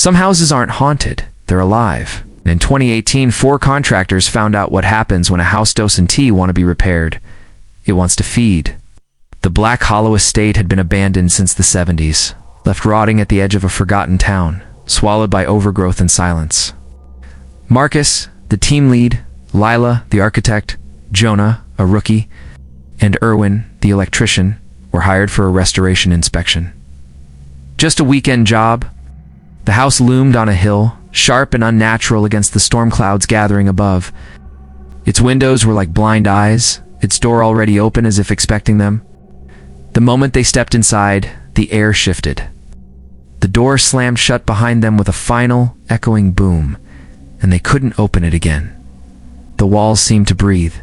Some houses aren't haunted, they're alive. And in 2018, 4 contractors found out what happens when a house doesn't want to be repaired. It wants to feed. The Black Hollow estate had been abandoned since the 70s, left rotting at the edge of a forgotten town, swallowed by overgrowth and silence. Marcus, the team lead, Lila, the architect, Jonah, a rookie, and Erwin, the electrician, were hired for a restoration inspection. Just a weekend job. The house loomed on a hill, sharp and unnatural against the storm clouds gathering above. Its windows were like blind eyes, its door already open as if expecting them. The moment they stepped inside, the air shifted. The door slammed shut behind them with a final, echoing boom, and they couldn't open it again. The walls seemed to breathe.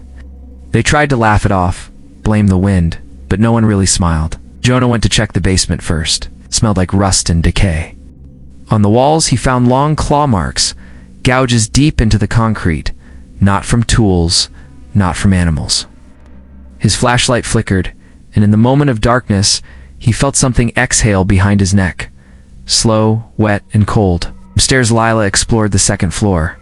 They tried to laugh it off, blame the wind, but no one really smiled. Jonah went to check the basement first. It smelled like rust and decay. On the walls, he found long claw marks, gouges deep into the concrete, not from tools, not from animals. His flashlight flickered, and in the moment of darkness, he felt something exhale behind his neck. Slow, wet, and cold. Upstairs, Lila explored the second floor.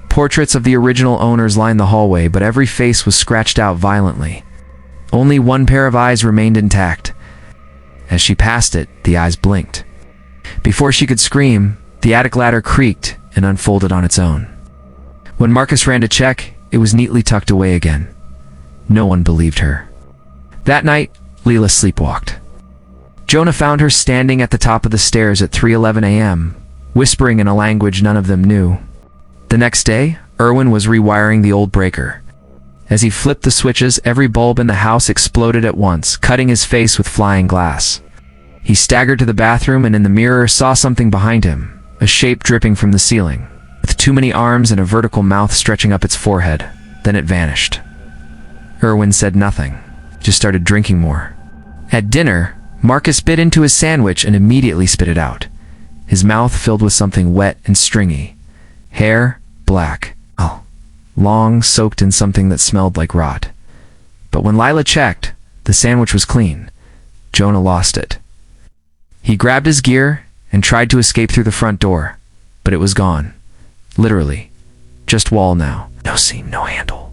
Portraits of the original owners lined the hallway, but every face was scratched out violently. Only one pair of eyes remained intact. As she passed it, the eyes blinked. Before she could scream, the attic ladder creaked and unfolded on its own. When Marcus ran to check, it was neatly tucked away again. No one believed her. That night, Leela sleepwalked. Jonah found her standing at the top of the stairs at 3:11 a.m., whispering in a language none of them knew. The next day, Erwin was rewiring the old breaker. As he flipped the switches, every bulb in the house exploded at once, cutting his face with flying glass. He staggered to the bathroom and in the mirror saw something behind him, a shape dripping from the ceiling, with too many arms and a vertical mouth stretching up its forehead. Then it vanished. Erwin said nothing, just started drinking more. At dinner, Marcus bit into his sandwich and immediately spit it out. His mouth filled with something wet and stringy. Hair, black. Long, soaked in something that smelled like rot. But when Lila checked, the sandwich was clean. Jonah lost it. He grabbed his gear and tried to escape through the front door, but it was gone. Literally. Just wall now. No seam, no handle.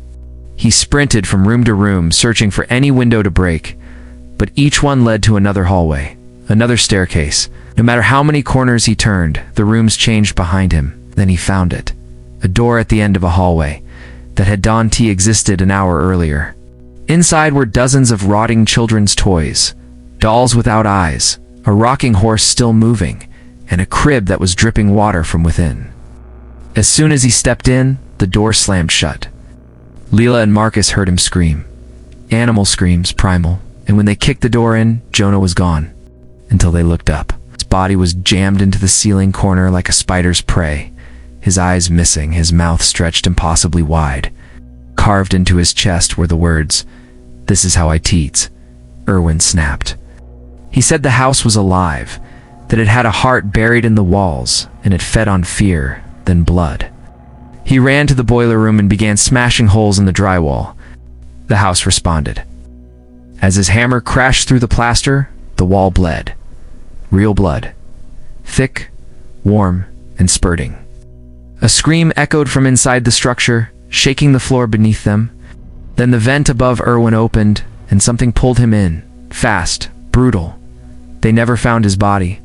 He sprinted from room to room, searching for any window to break, but each one led to another hallway, another staircase. No matter how many corners he turned, the rooms changed behind him. Then he found it. A door at the end of a hallway that had existed an hour earlier. Inside were dozens of rotting children's toys, dolls without eyes, a rocking horse still moving, and a crib that was dripping water from within. As soon as he stepped in, the door slammed shut. Leela and Marcus heard him scream. Animal screams, primal, and when they kicked the door in, Jonah was gone. Until they looked up. His body was jammed into the ceiling corner like a spider's prey. His eyes missing, his mouth stretched impossibly wide. Carved into his chest were the words, "This is how I teats." Erwin snapped. He said the house was alive, that it had a heart buried in the walls, and it fed on fear, then blood. He ran to the boiler room and began smashing holes in the drywall. The house responded. As his hammer crashed through the plaster, the wall bled. Real blood. Thick, warm, and spurting. A scream echoed from inside the structure, shaking the floor beneath them. Then the vent above Erwin opened, and something pulled him in, fast, brutal. They never found his body.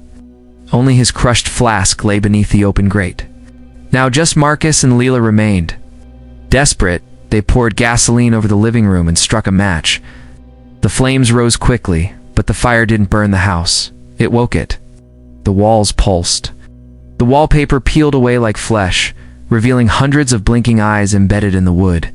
Only his crushed flask lay beneath the open grate. Now just Marcus and Leela remained. Desperate, they poured gasoline over the living room and struck a match. The flames rose quickly, but the fire didn't burn the house. It woke it. The walls pulsed. The wallpaper peeled away like flesh, revealing hundreds of blinking eyes embedded in the wood.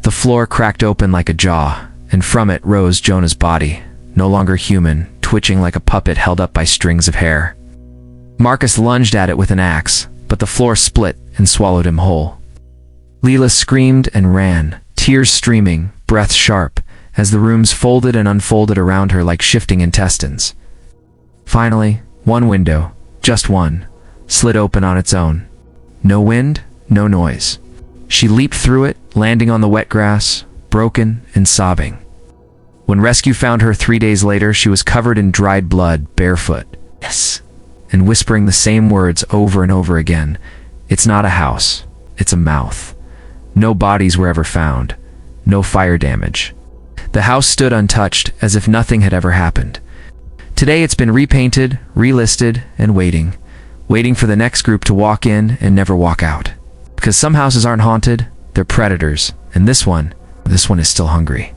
The floor cracked open like a jaw, and from it rose Jonah's body, no longer human, twitching like a puppet held up by strings of hair. Marcus lunged at it with an axe, but the floor split and swallowed him whole. Leela screamed and ran, tears streaming, breath sharp, as the rooms folded and unfolded around her like shifting intestines. Finally, one window, just one, slid open on its own. No wind, no noise. She leaped through it, landing on the wet grass, broken and sobbing. When rescue found her 3 days later, she was covered in dried blood, barefoot. Yes. and whispering the same words over and over again. It's not a house, it's a mouth. No bodies were ever found. No fire damage. The house stood untouched, as if nothing had ever happened. Today it's been repainted, relisted, and waiting for the next group to walk in and never walk out. Because some houses aren't haunted, they're predators, and this one is still hungry.